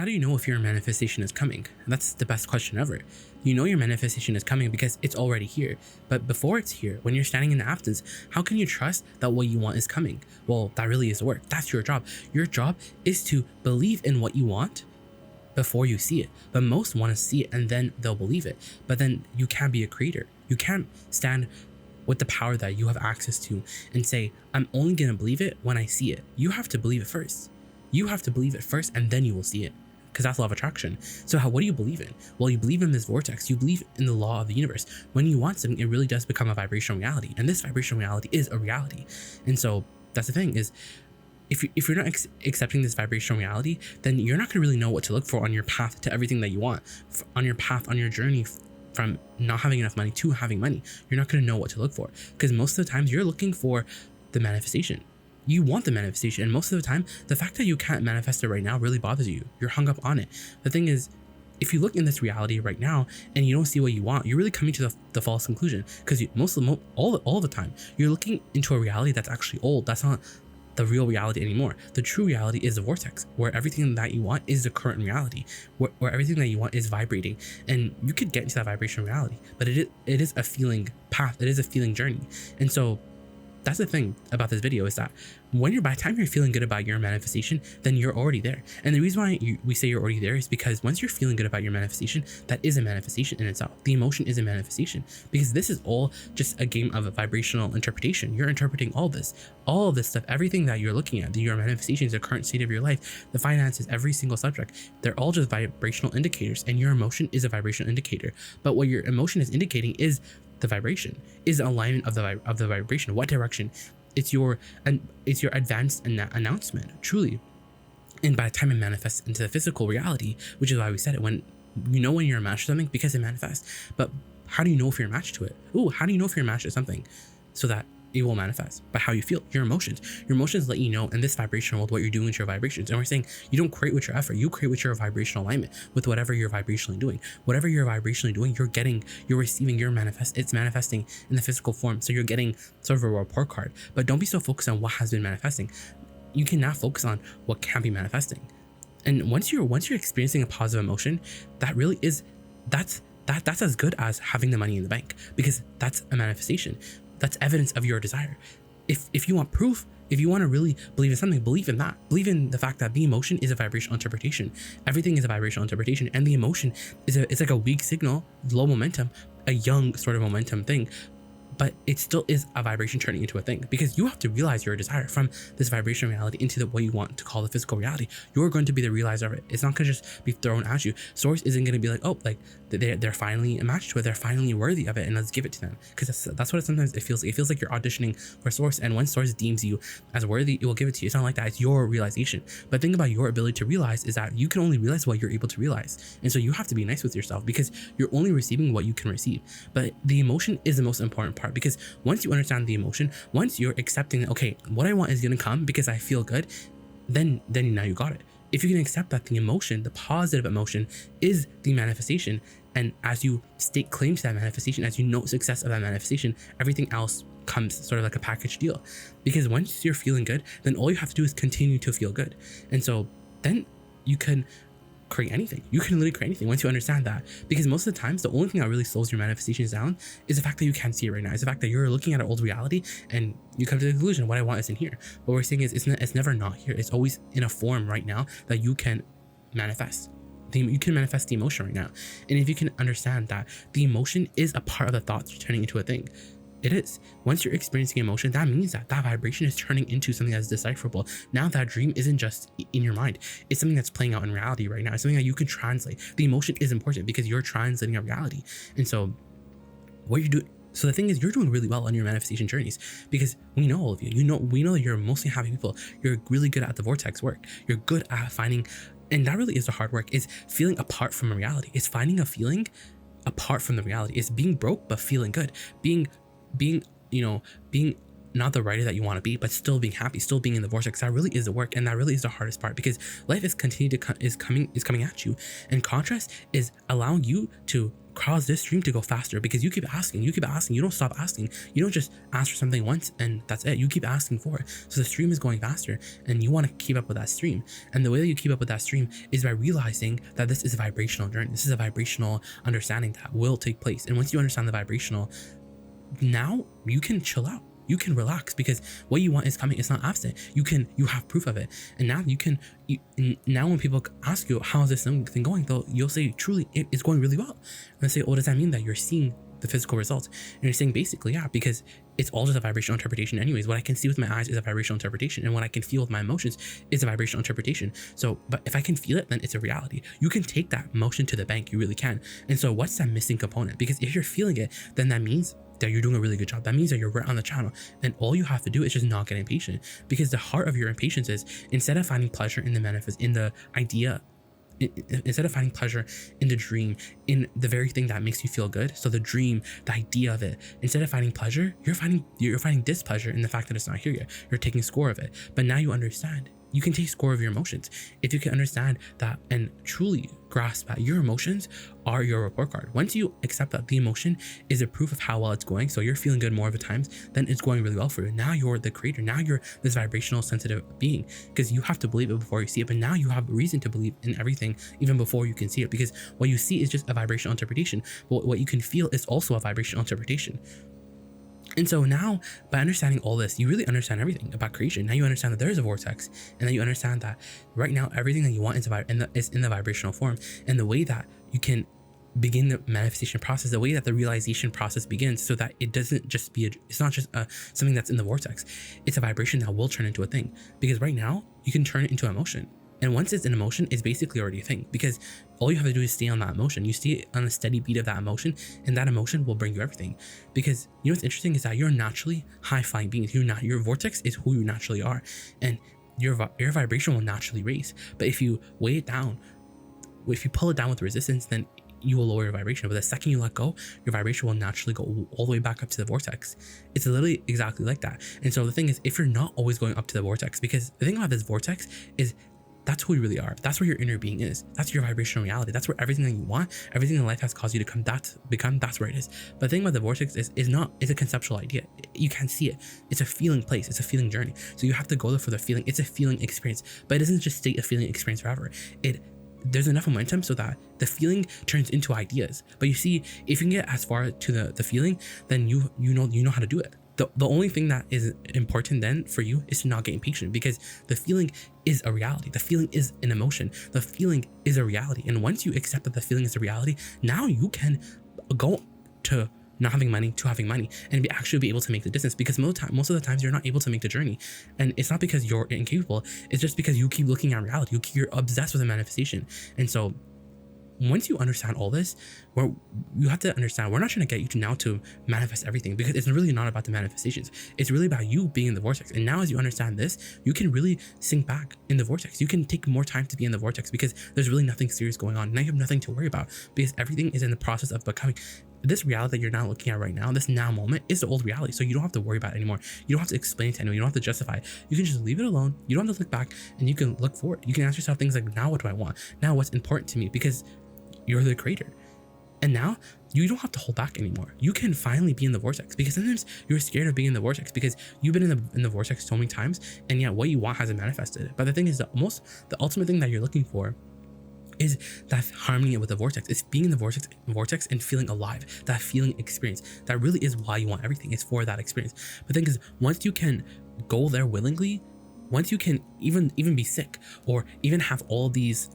How do you know if your manifestation is coming? That's the best question ever. You know your manifestation is coming because it's already here. But before it's here, when you're standing in the absence, how can you trust that what you want is coming? Well, that really is the work. That's your job. Your job is to believe in what you want before you see it. But most want to see it and then they'll believe it. But then you can't be a creator. You can't stand with the power that you have access to and say, I'm only going to believe it when I see it. You have to believe it first. You have to believe it first and then you will see it, because that's law of attraction. So what do you believe in? Well, you believe in this vortex. You believe in the law of the universe. When you want something, it really does become a vibrational reality, and this vibrational reality is a reality. And so that's the thing is, if you're not accepting this vibrational reality, then you're not going to really know what to look for on your path to everything that you want, on your path, on your journey from not having enough money to having money. You're not going to know what to look for, because most of the times you're looking for the manifestation. You want the manifestation, and most of the time, the fact that you can't manifest it right now really bothers you. You're hung up on it. The thing is, if you look in this reality right now and you don't see what you want, you're really coming to the false conclusion, because all the time you're looking into a reality that's actually old. That's not the real reality anymore. The true reality is the vortex, where everything that you want is the current reality, where everything that you want is vibrating, and you could get into that vibrational reality, but it is a feeling path. It is a feeling journey. And so that's the thing about this video, is that by the time you're feeling good about your manifestation, then you're already there. And the reason why we say you're already there is because once you're feeling good about your manifestation, that is a manifestation in itself. The emotion is a manifestation, because this is all just a game of a vibrational interpretation. You're interpreting all of this stuff, everything that you're looking at, your manifestations, the current state of your life, the finances, every single subject. They're all just vibrational indicators, and your emotion is a vibrational indicator. But what your emotion is indicating is the vibration, is the alignment of the vibration. What direction? It's your advanced announcement, truly. And by the time it manifests into the physical reality, which is why we said it, when you're a match to something, because it manifests. But how do you know if you're a match to it? How do you know if you're a match to something? So that it will manifest by how you feel. Your emotions let you know in this vibrational world what you're doing with your vibrations. And we're saying you don't create with your effort, you create with your vibrational alignment, with whatever you're vibrationally doing. Whatever you're vibrationally doing, you're receiving, it's manifesting in the physical form. So you're getting sort of a report card. But don't be so focused on what has been manifesting. You can now focus on what can be manifesting. And once you're experiencing a positive emotion, that's as good as having the money in the bank, because that's a manifestation. That's evidence of your desire. If you want proof, if you want to really believe in something, believe in that. Believe in the fact that the emotion is a vibrational interpretation. Everything is a vibrational interpretation, and the emotion it's like a weak signal, low momentum, a young sort of momentum thing. But it still is a vibration turning into a thing, because you have to realize your desire from this vibrational reality into what you want to call the physical reality. You're going to be the realizer of it. It's not going to just be thrown at you. Source isn't going to be like, oh, like they're finally a match to it. They're finally worthy of it, and let's give it to them. Because that's what sometimes it feels like. It feels like you're auditioning for Source, and when Source deems you as worthy, it will give it to you. It's not like that. It's your realization. But think about your ability to realize is that you can only realize what you're able to realize. And so you have to be nice with yourself, because you're only receiving what you can receive. But the emotion is the most important part, because once you understand the emotion, once you're accepting that, okay, what I want is going to come because I feel good, then now you got it. If you can accept that the emotion, the positive emotion, is the manifestation, and as you stake claim to that manifestation, as you know success of that manifestation, everything else comes sort of like a package deal. Because once you're feeling good, then all you have to do is continue to feel good. And so then you can create anything. You can literally create anything once you understand that. Because most of the times, the only thing that really slows your manifestations down is the fact that you can't see it right now. It's the fact that you're looking at an old reality and you come to the conclusion, what I want isn't here. What we're saying is it's never not here. It's always in a form right now that you can manifest. You can manifest the emotion right now. And if you can understand that the emotion is a part of the thoughts turning into a thing, it is. Once you're experiencing emotion, that means that vibration is turning into something that's decipherable. Now that dream isn't just in your mind. It's something that's playing out in reality right now. It's something that you can translate. The emotion is important because you're translating a reality. And so what you're doing, so the thing is, you're doing really well on your manifestation journeys, because we know all of you. We know that you're mostly happy people. You're really good at the vortex work. You're good at finding, and that really is the hard work, is feeling apart from a reality. It's finding a feeling apart from the reality. It's being broke but feeling good. Being not the writer that you want to be, but still being happy, still being in the vortex. That really is the work, and that really is the hardest part, because life is coming at you, and contrast is allowing you to cause this stream to go faster, because you keep asking, you don't stop asking. You don't just ask for something once and that's it. You keep asking for it. So the stream is going faster and you want to keep up with that stream. And the way that you keep up with that stream is by realizing that this is a vibrational journey. This is a vibrational understanding that will take place. And once you understand the vibrational, now you can chill out. You can relax, because what you want is coming. It's not absent. You have proof of it. And now now when people ask you, how is this thing going? You'll say, truly, it's going really well. And they say, oh, does that mean that you're seeing the physical results? And you're saying, basically, yeah, because it's all just a vibrational interpretation anyways. What I can see with my eyes is a vibrational interpretation, and what I can feel with my emotions is a vibrational interpretation. So, but if I can feel it, then it's a reality. You can take that emotion to the bank. You really can. And so what's that missing component? Because if you're feeling it, then that means that you're doing a really good job. That means that you're right on the channel, and all you have to do is just not get impatient, because the heart of your impatience is, instead of finding pleasure in the idea, instead of finding pleasure in the dream, in the very thing that makes you feel good, so the dream, the idea of it, instead of finding pleasure, you're finding displeasure in the fact that it's not here yet. You're taking score of it. But now you understand. You can take score of your emotions. If you can understand that and truly grasp that your emotions are your report card. Once you accept that the emotion is a proof of how well it's going, so you're feeling good more of the times, then it's going really well for you. Now you're the creator. Now you're this vibrational sensitive being, because you have to believe it before you see it. But now you have reason to believe in everything even before you can see it, because what you see is just a vibrational interpretation. But what you can feel is also a vibrational interpretation. And so now, by understanding all this, you really understand everything about creation. Now you understand that there is a vortex, and then you understand that right now everything that you want is in the vibrational form. And the way that you can begin the manifestation process, the way that the realization process begins, so that it doesn't just be it's not just something that's in the vortex. It's a vibration that will turn into a thing. Because right now you can turn it into emotion. And once it's an emotion, it's basically already a thing, because all you have to do is stay on that emotion. You stay on a steady beat of that emotion, and that emotion will bring you everything. Because you know what's interesting is that you're naturally high-flying beings. Your vortex is who you naturally are, and your vibration will naturally raise. But if you weigh it down, if you pull it down with resistance, then you will lower your vibration. But the second you let go, your vibration will naturally go all the way back up to the vortex. It's literally exactly like that. And so the thing is, if you're not always going up to the vortex, because the thing about this vortex is, that's who you really are. That's where your inner being is. That's your vibrational reality. That's where everything that you want, everything in life has caused you to become, that's where it is. But the thing about the vortex is it's a conceptual idea. You can't see it. It's a feeling place. It's a feeling journey. So you have to go there for the feeling. It's a feeling experience, but it doesn't just stay a feeling experience forever. There's enough momentum so that the feeling turns into ideas. But you see, if you can get as far to the feeling, then you know how to do it. The only thing that is important then for you is to not get impatient, because the feeling is a reality. The feeling is an emotion. The feeling is a reality. And once you accept that the feeling is a reality, now you can go to not having money to having money and actually be able to make the distance, because most of the times you're not able to make the journey. And it's not because you're incapable. It's just because you keep looking at reality. You're obsessed with the manifestation. And so once you understand all this, you have to understand, we're not trying to get you to manifest everything, because it's really not about the manifestations. It's really about you being in the vortex. And now as you understand this, you can really sink back in the vortex. You can take more time to be in the vortex, because there's really nothing serious going on. Now you have nothing to worry about, because everything is in the process of becoming. This reality that you're now looking at right now, this now moment, is the old reality. So you don't have to worry about it anymore. You don't have to explain it to anyone. You don't have to justify it. You can just leave it alone. You don't have to look back, and you can look forward. You can ask yourself things like, now what do I want? Now what's important to me? Because you're the creator. And now you don't have to hold back anymore. You can finally be in the vortex, because sometimes you're scared of being in the vortex because you've been in the vortex so many times, and yet what you want hasn't manifested. But the thing is, the ultimate thing that you're looking for is that harmony with the vortex. It's being in the vortex and feeling alive, that feeling experience. That really is why you want everything. It's for that experience. But the thing is, once you can go there willingly, once you can even be sick, or even have all these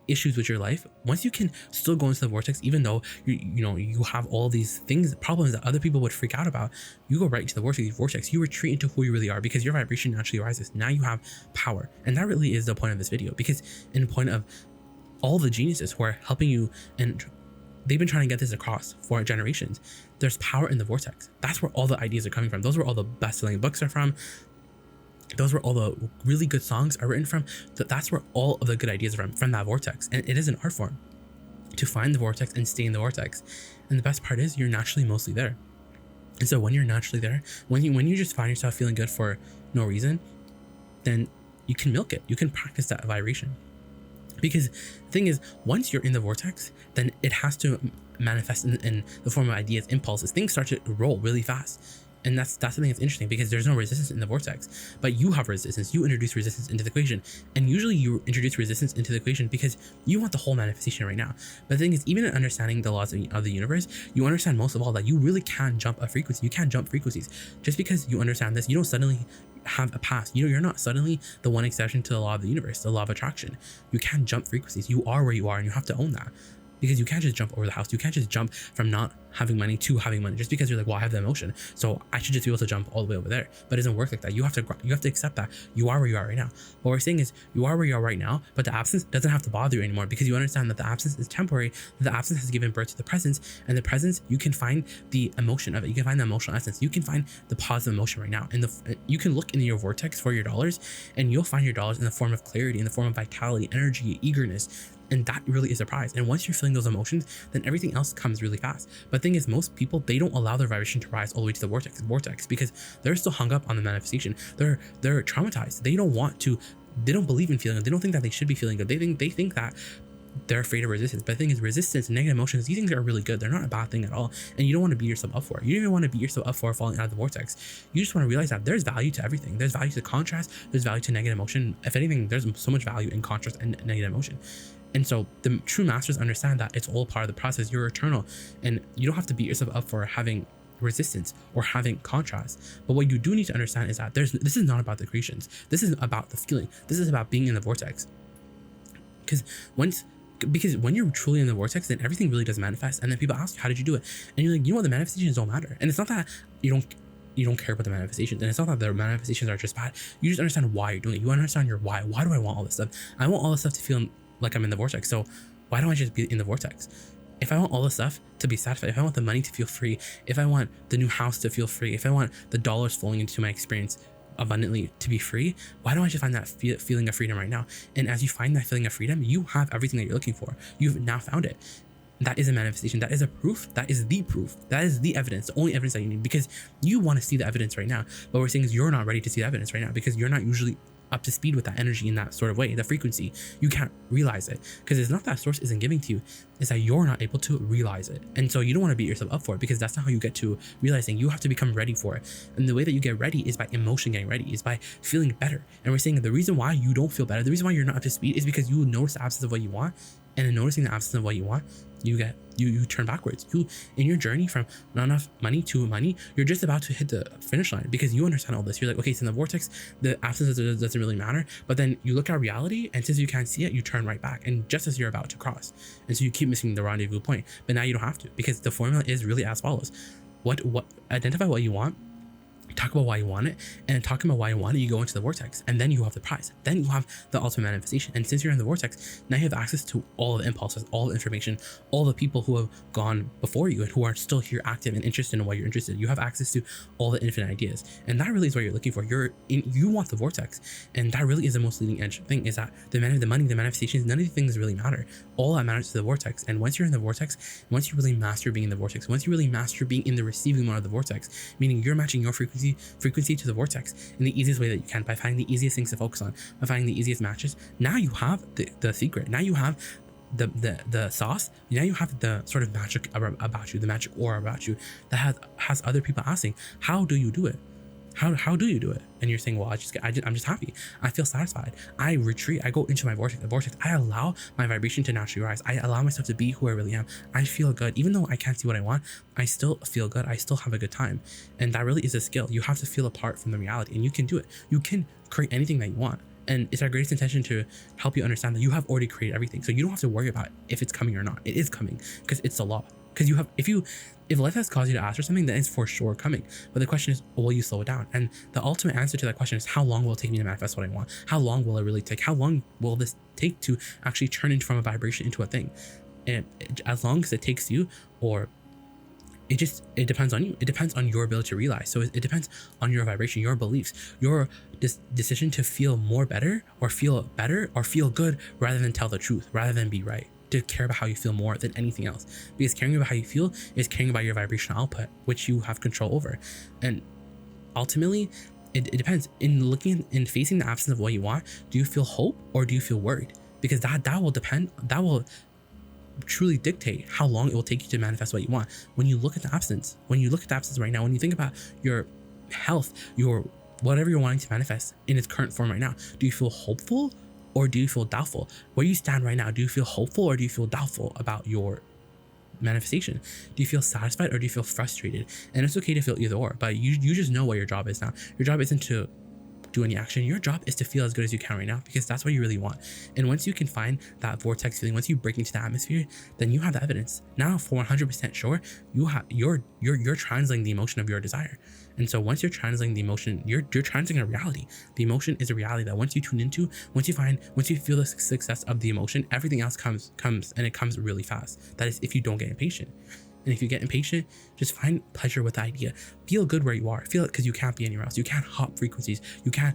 issues with your life, once you can still go into the vortex, even though you have all these problems that other people would freak out about, you go right into the vortex. You retreat into who you really are, because your vibration naturally rises. Now you have power. And that really is the point of this video, because in the point of all the geniuses who are helping you, and they've been trying to get this across for generations, there's power in the vortex. That's where all the ideas are coming from. Those are where all the best-selling books are from. Those were all the really good songs are written from. That's where all of the good ideas are from that vortex. And it is an art form to find the vortex and stay in the vortex. And the best part is, you're naturally mostly there. And so when you're naturally there, when you just find yourself feeling good for no reason, then you can milk it. You can practice that vibration. Because the thing is, once you're in the vortex, then it has to manifest in the form of ideas, impulses, things start to roll really fast. And that's the thing that's interesting, because there's no resistance in the vortex, but you have resistance. You introduce resistance into the equation, and usually you introduce resistance into the equation because you want the whole manifestation right now. But the thing is, even in understanding the laws of the universe, you understand most of all that you really can jump a frequency. You can't jump frequencies. Just because you understand this, you don't suddenly have a past. You're not suddenly the one exception to the law of the universe, the law of attraction. You can't jump frequencies. You are where you are, and you have to own that. Because you can't just jump over the house. You can't just jump from not having money to having money just because you're like, well, I have the emotion, so I should just be able to jump all the way over there. But it doesn't work like that. You have to accept that you are where you are right now. What we're saying is you are where you are right now, but the absence doesn't have to bother you anymore, because you understand that the absence is temporary. The absence has given birth to the presence, and the presence, you can find the emotion of it. You can find the emotional essence. You can find the positive emotion right now. And you can look in your vortex for your dollars, and you'll find your dollars in the form of clarity, in the form of vitality, energy, eagerness. And that really is a prize. And once you're feeling those emotions, then everything else comes really fast. But the thing is, most people, they don't allow their vibration to rise all the way to the vortex because they're still hung up on the manifestation. They're traumatized. They don't believe in feeling good. They don't think that they should be feeling good. They think that they're afraid of resistance. But the thing is, resistance and negative emotions, these things are really good. They're not a bad thing at all. And you don't want to beat yourself up for it. You don't even want to beat yourself up for falling out of the vortex. You just want to realize that there's value to everything. There's value to contrast. There's value to negative emotion. If anything, there's so much value in contrast and negative emotion. And so the true masters understand that it's all part of the process. You're eternal, and you don't have to beat yourself up for having resistance or having contrast. But what you do need to understand is that this is not about the creations. This is about the feeling. This is about being in the vortex. Because when you're truly in the vortex, then everything really does manifest. And then people ask you, how did you do it? And you're like, you know what, the manifestations don't matter. And it's not that you don't care about the manifestations, and it's not that the manifestations are just bad. You just understand why you're doing it. You understand your why. Why do I want all this stuff? I want all this stuff to feel like I'm in the vortex. So why don't I just be in the vortex? If I want all this stuff to be satisfied, if I want the money to feel free, if I want the new house to feel free, if I want the dollars flowing into my experience abundantly to be free, why don't I just find that feeling of freedom right now? And as you find that feeling of freedom, you have everything that you're looking for. You've now found it. That is a manifestation. That is a proof. That is the proof. That is the evidence, the only evidence that you need, because you want to see the evidence right now. But what we're saying is you're not ready to see the evidence right now because you're not usually up to speed with that energy in that sort of way, the frequency. You can't realize it because it's not that source isn't giving to you, it's that you're not able to realize it. And so you don't want to beat yourself up for it, because that's not how you get to realizing. You have to become ready for it. And the way that you get ready is by emotion getting ready, is by feeling better. And we're saying the reason why you don't feel better, the reason why you're not up to speed, is because you notice the absence of what you want. And in noticing the absence of what you want, you turn backwards. You, in your journey from not enough money to money, you're just about to hit the finish line, because you understand all this. You're like, okay, so in the vortex, the absence doesn't really matter. But then you look at reality, and since you can't see it, you turn right back, and just as you're about to cross, and so you keep missing the rendezvous point. But now you don't have to, because the formula is really as follows: what identify what you want, talk about why you want it, and talking about why you want it, you go into the vortex, and then you have the prize. Then you have the ultimate manifestation. And since you're in the vortex, now you have access to all the impulses, all the information, all the people who have gone before you and who are still here active and interested in what you're interested in. You have access to all the infinite ideas, and that really is what you're looking for. You want the vortex, and that really is the most leading edge thing, is that the money, the manifestations, none of these things really matter. All that matters is the vortex. And once you're in the vortex, once you really master being in the vortex, once you really master being in the receiving mode of the vortex, meaning you're matching your frequency to the vortex in the easiest way that you can, by finding the easiest things to focus on, by finding the easiest matches. Now you have the secret. Now you have the sauce. Now you have the sort of magic about you, the magic aura about you that has other people asking, how do you do it? How do you do it? And you're saying, well, I'm just happy. I feel satisfied. I retreat. I go into my vortex. I allow my vibration to naturally rise. I allow myself to be who I really am. I feel good. Even though I can't see what I want, I still feel good. I still have a good time. And that really is a skill. You have to feel apart from the reality, and you can do it. You can create anything that you want. And it's our greatest intention to help you understand that you have already created everything. So you don't have to worry about if it's coming or not. It is coming, because it's the law. Because if life has caused you to ask for something, then it's for sure coming. But the question is, will you slow it down? And the ultimate answer to that question is, how long will it take me to manifest what I want? How long will it really take? How long will this take to actually turn from a vibration into a thing? And as long as it takes you, or it depends on you. It depends on your ability to realize. So it depends on your vibration, your beliefs, your decision to feel better, or feel good, rather than tell the truth, rather than be right. To care about how you feel more than anything else, because caring about how you feel is caring about your vibrational output, which you have control over. And ultimately, it depends. In looking and facing the absence of what you want, do you feel hope or do you feel worried? Because that will depend. That will truly dictate how long it will take you to manifest what you want. When you look at the absence right now, when you think about your health, your whatever you're wanting to manifest in its current form right now, do you feel hopeful or do you feel doubtful? Where you stand right now, do you feel hopeful or do you feel doubtful about your manifestation? Do you feel satisfied or do you feel frustrated? And it's okay to feel either or, but you just know what your job is now. Your job isn't to do any action. Your job is to feel as good as you can right now, because that's what you really want. And once you can find that vortex feeling, once you break into the atmosphere, then you have the evidence. Now for 100% sure, you're translating the emotion of your desire. And so once you're translating the emotion, you're translating a reality. The emotion is a reality that once you tune into, once you feel the success of the emotion, everything else comes and it comes really fast. That is if you don't get impatient. And if you get impatient, just find pleasure with the idea. Feel good where you are. Feel it, because you can't be anywhere else. You can't hop frequencies. You can't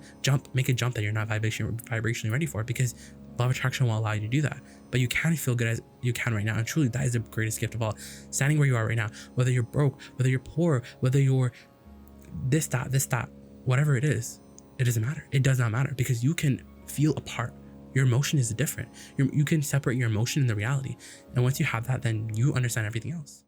make a jump that you're not vibrationally ready for, because law of attraction will allow you to do that. But you can feel good as you can right now. And truly, that is the greatest gift of all. Standing where you are right now, whether you're broke, whether you're poor, whether you're this, that, whatever it is, it doesn't matter. It does not matter, because you can feel apart. Your emotion is different. You can separate your emotion and the reality. And once you have that, then you understand everything else.